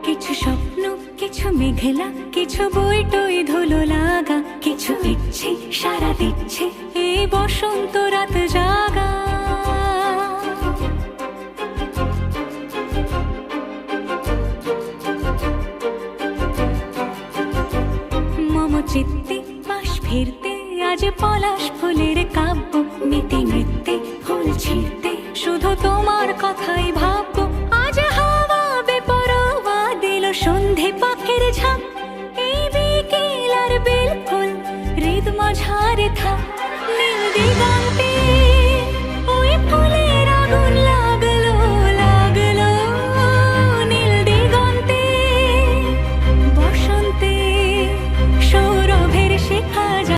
কিছু স্বপ্ন, কিছু মেঘলা, কিছু বইটই ধুলো লাগা, কিছু ইচ্ছে সারা দিচ্ছে এই বসন্ত রাত জাগা। মম চিত্তে বাস ফিরতে আজ পলাশ ফুলের কাব্য, নীতি নৃত্যে ফুল ছিঁড়তে শুধু তোমার কথাই ভাববো। আজ হাওয়া বেপরোয়া দিল সন্ধে পাখির ঝাঁক, এই বিকেল আর বেল ফুল হৃদ মাঝারে থাক নীল দিগন্তে